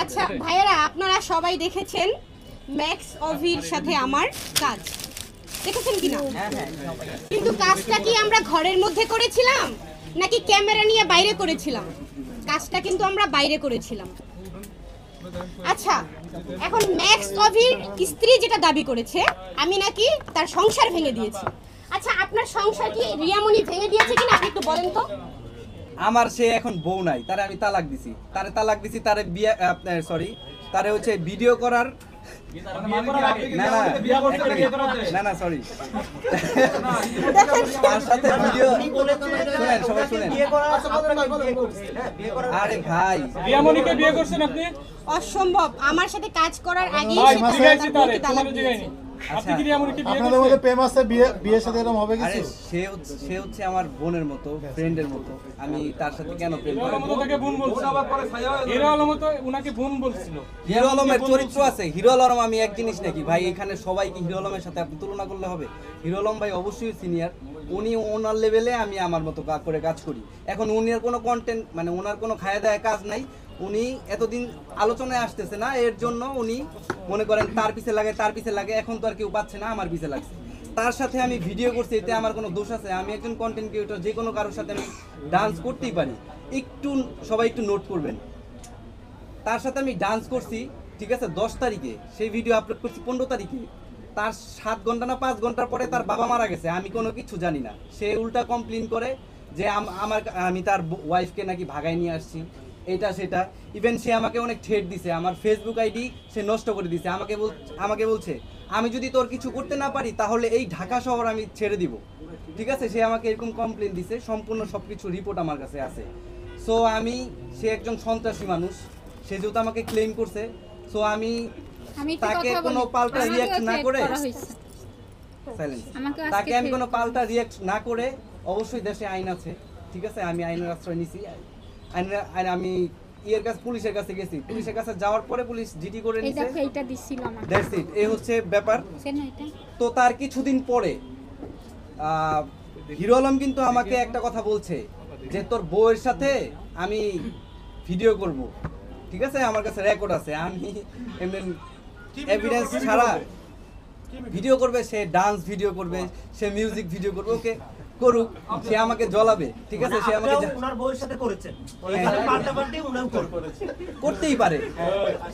আচ্ছা ভাইয়েরা, আপনারা সবাই দেখেছেন ম্যাক্স অভির সাথে আমার কাজ, দেখেছেন কিনা? কিন্তু কাজটা কি আমরা ঘরের মধ্যে করেছিলাম নাকি ক্যামেরা নিয়ে বাইরে করেছিলাম? কাজটা কিন্তু আমরা বাইরে করেছিলাম। আচ্ছা, এখন ম্যাক্স অভির স্ত্রী যেটা দাবি করেছে আমি নাকি তার সংসার ভেঙে দিয়েছি। আচ্ছা, আপনার সংসার কি রিয়ামণি ভেঙে দিয়েছে কিনা আপনি একটু বলেন তো। আমার সে এখন বউ নাই, তারে আমি তালাক দিছি, তারে বিয়ে সরি তারে হচ্ছে ভিডিও করার না সরি তার সাথে ভিডিও শুনেন, সবাই শুনেন। আরে ভাই, রিয়ামণিকে বিয়ে করছেন আপনি? অসম্ভব, আমার সাথে কাজ করার আগেই ভাই সে জিগাইছি তারে, তালাক তোমার দিয়েছে। জিগাইনি। আপনি কি রিয়ামণিকে বিয়ে আপনাদের করছেন? মধ্যে প্রেম আছে, বিয়ের সাথে এরকম হবে আরে কিছু? সে হচ্ছে আমার বোনের মতো, ফ্রেন্ডের মতো। আমি তার সাথে কেন প্রেম হিরো করব? আলম তো তাকে বোন বলছিল। হিরো আলম তো উনাকে বোন বলছিল। হিরো আলমের চরিত্র আছে। হিরো আলম আমি এক জিনিস নাকি ভাই? এখানে সবাই কি হিরো আলমের সাথে আপনি তুলনা করলে হবে? হিরো আলম ভাই অবশ্যই সিনিয়র, উনি ওনার লেভেলে, আমি আমার মতো করে কাজ করি। এখন উনির কোনো কন্টেন্ট মানে ওনার কোনো খায়া দেয় কাজ নাই, উনি এতদিন আলোচনায় আসতেছে না, এর জন্য উনি মনে করেন তার পিছে লাগে। এখন তো আর কেউ পাচ্ছে না, আমার পিছে লাগছে। তার সাথে আমি ভিডিও করছি, এতে আমার কোনো দোষ আছে? আমি একজন কন্টেন্ট ক্রিয়েটর, যে কোনো কারোর সাথে আমি ডান্স করতেই পারি। সবাই একটু নোট করবেন, তার সাথে আমি ডান্স করছি, ঠিক আছে, 10 তারিখে। সেই ভিডিও আপলোড করছি 15 তারিখে। তার 7 ঘন্টা না 5 ঘন্টার পরে তার বাবা মারা গেছে, আমি কোনো কিছু জানি না। সে উল্টা কমপ্লেন করে যে আমি তার ওয়াইফকে নাকি ভাগায় নিয়ে আসছি, এটা সেটা। ইভেন সে আমাকে অনেক ঠেট দিছে, আমার ফেসবুক আইডি সে নষ্ট করে দিছে। আমাকে বলছে আমি যদি তোর কিছু করতে না পারি তাহলে এই ঢাকা শহর আমি ছেড়ে দিব, ঠিক আছে। সে আমাকে এরকম কমপ্লেন দিছে, সম্পূর্ণ সবকিছু রিপোর্ট আমার কাছে আছে। সো সে একজন সন্ত্রাসী মানুষ, সে যেহেতু আমাকে ক্লেম করছে, সো আমি তাকে কোনো পাল্টা রিঅ্যাক্ট না করে তাকে আমি কোনো পাল্টা রিঅ্যাক্ট না করে, অবশ্যই দেশে আইন আছে, ঠিক আছে, আমি আইনের আশ্রয় নিছি। আমি পুলিশের কাছে গেছি, পুলিশের কাছে যাওয়ার পরে পুলিশ জিডি করে নিছে। এইটা দিছিল আমার, দ্যাটস ইট, এই হচ্ছে ব্যাপার। তো তার কিছুদিন পরে হিরো আলম কিন্তু আমাকে একটা কথা বলছে যে তোর বউয়ের সাথে আমি ভিডিও করব, ঠিক আছে, আমার কাছে রেকর্ড আছে। আমি এমনি এভিডেন্স ছাড়া ভিডিও করবে, সে ডান্স ভিডিও করবে, সে মিউজিক ভিডিও করবে, ওকে করুক, সে আমাকে জ্বলাবে, ঠিক আছে। সে আমাকে ওনার বউয়ের সাথে করেছেন, এখানে পাল্টাপাল্টি উনাও করতেই পারে।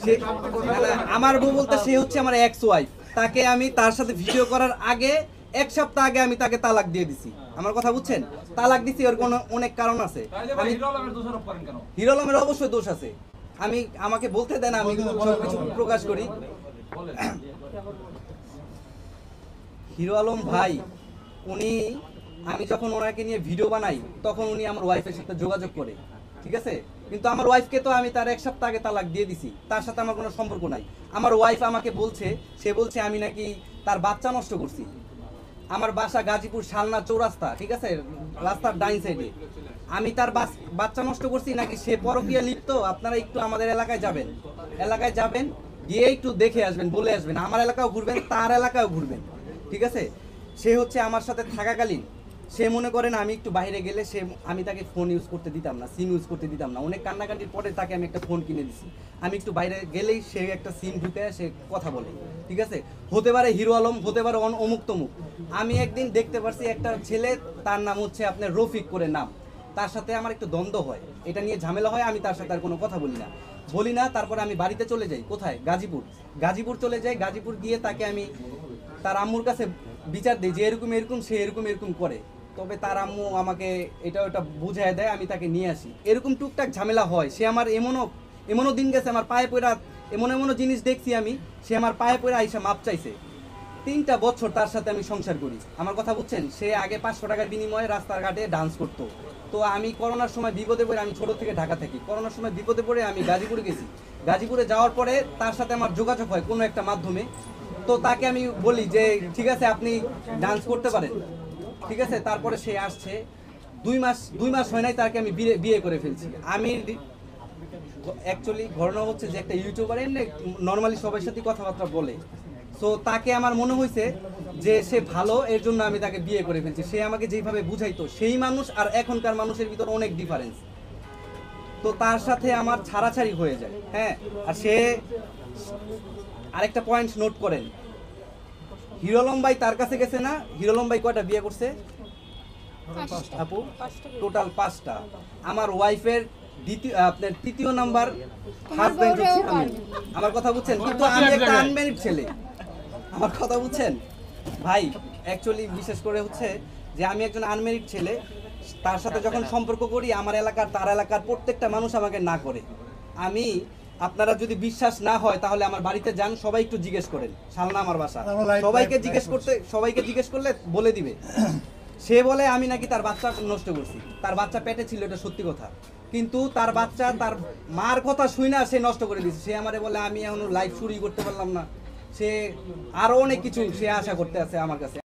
সে আমার বউ বলতে সে হচ্ছে আমার এক্স ওয়াইফ, তাকে আমি তার সাথে ভিডিও করার আগে 1 সপ্তাহ আগে আমি তাকে তালাক দিয়ে দিছি। আমার কথা বুঝছেন? তালাক দিছি, ওর কোনো অনেক কারণ আছে। হিরো আলমের অবশ্যই দোষ আছে, আমাকে বলতে দেন, আমি সবকিছু প্রকাশ করি। হিরো আলম ভাই, আমি যখন ওনাকে নিয়ে ভিডিও বানাই তখন উনি আমার ওয়াইফের সাথে যোগাযোগ করে, ঠিক আছে। কিন্তু আমার ওয়াইফকে তো আমি তার 1 সপ্তাহ আগে তালাক দিয়ে দিছি, তার সাথে আমার কোনো সম্পর্ক নাই। আমার ওয়াইফ আমাকে বলছে আমি নাকি তার বাচ্চা নষ্ট করছি। আমার বাসা গাজীপুর শালনা চৌরাস্তা, ঠিক আছে, রাস্তার ডাইন সাইডে। আমি তার বাচ্চা নষ্ট করছি নাকি সে পরকীয়া লিপ্ত? আপনারা একটু আমাদের এলাকায় যাবেন, গিয়ে একটু দেখে আসবেন, বলে আসবেন। আমার এলাকাও ঘুরবেন, তার এলাকাও ঘুরবেন, ঠিক আছে। সে হচ্ছে আমার সাথে থাকাকালীন সে মনে করেন আমি একটু বাইরে গেলে আমি তাকে ফোন ইউজ করতে দিতাম না, সিম ইউজ করতে দিতাম না। অনেক কান্নাকাটির পরে তাকে আমি একটা ফোন কিনে দিছি। আমি একটু বাইরে গেলেই সে একটা সিম ঢুকে সে কথা বলে, ঠিক আছে। হতে পারে হিরো আলম, হতে পারে অমুক তমুক। আমি একদিন দেখতে পারছি একটা ছেলে, তার নাম হচ্ছে আপনার রফিক করে নাম, তার সাথে আমার একটু দ্বন্দ্ব হয়, এটা নিয়ে ঝামেলা হয়। আমি তার সাথে আর কোনো কথা বলি না। তারপরে আমি বাড়িতে চলে যাই, কোথায়? গাজীপুর চলে যাই। গাজীপুর গিয়ে তাকে আমি তার আম্মুর কাছে বিচার দিই যে এরকম সে এরকম করে। তবে তার আম্মু আমাকে এটা ওটা বুঝায় দেয়, আমি তাকে নিয়ে আসি। এরকম টুকটাক ঝামেলা হয়। সে আমার এমনও দিন গেছে, আমার পায়ে পড়া এমনও জিনিস দেখছি আমি, সে আমার পায়ে পড়ে আইসা মাপ চাইছে। 3টা বছর তার সাথে আমি সংসার করি, আমার কথা বুঝছেন। সে আগে 500 টাকার বিনিময়ে রাস্তাঘাটে ডান্স করতো। তো আমি করোনার সময় বিপদে পড়ে, আমি ছোট থেকে ঢাকা থাকি, করোনার সময় বিপদে পড়ে আমি গাজীপুরে গেছি। গাজীপুরে যাওয়ার পরে তার সাথে আমার যোগাযোগ হয় কোনো একটা মাধ্যমে। তো তাকে আমি বলি যে ঠিক আছে আপনি ডান্স করতে পারেন, ঠিক আছে। তারপরে সে আসছে, 2 মাস হয় নাই, তাকে আমি বিয়ে করে ফেলছি। আমি অ্যাকচুয়ালি ঘটনা হচ্ছে যে একটা ইউটিউবার নর্মালি সবার সাথে কথাবার্তা বলে, সো তাকে আমার মনে হয়েছে যে সে ভালো, এর জন্য আমি তাকে বিয়ে করে ফেলছি। সে আমাকে যেইভাবে বুঝাইতো সেই মানুষ আর এখনকার মানুষের ভিতর অনেক ডিফারেন্স। তো তার সাথে আমার ছাড়াছাড়ি হয়ে যায়, হ্যাঁ। আর সে আরেকটা পয়েন্ট নোট করেন, হিরো আলম ভাই তার কাছে গেছে না, হিরো আলম ভাই কয়টা বিয়ে করছে আপু? টোটাল 5টা। আমার ওয়াইফের আপনার তৃতীয় নাম্বার হাজবেন্ড হচ্ছে আমি। আমার কথা বুঝছেন? কিন্তু আমি একটা আনম্যারিড ছেলে, আমার কথা বুঝছেন ভাই? অ্যাকচুয়ালি বিশেষ করে হচ্ছে যে আমি একজন আনম্যারিড ছেলে, তার সাথে যখন সম্পর্ক করি আমার এলাকার তার এলাকার প্রত্যেকটা মানুষ আমাকে না করে। আমি, আপনারা যদি বিশ্বাস না হয় তাহলে আমার বাড়িতে যান, সবাই একটু জিজ্ঞেস করেন, শালনা আমার বাসা, সবাইকে জিজ্ঞেস করলে বলে দিবে। সে বলে আমি নাকি তার বাচ্চা নষ্ট করছি, তার বাচ্চা পেটে ছিল, এটা সত্যি কথা। কিন্তু তার বাচ্চা তার মার কথা শুই না সে নষ্ট করে দিয়েছে। সে আমারে বলে আমি এখনো লাইফ শুরুই করতে পারলাম না, সে আরো অনেক কিছু সে আশা করতে আছে আমার কাছে।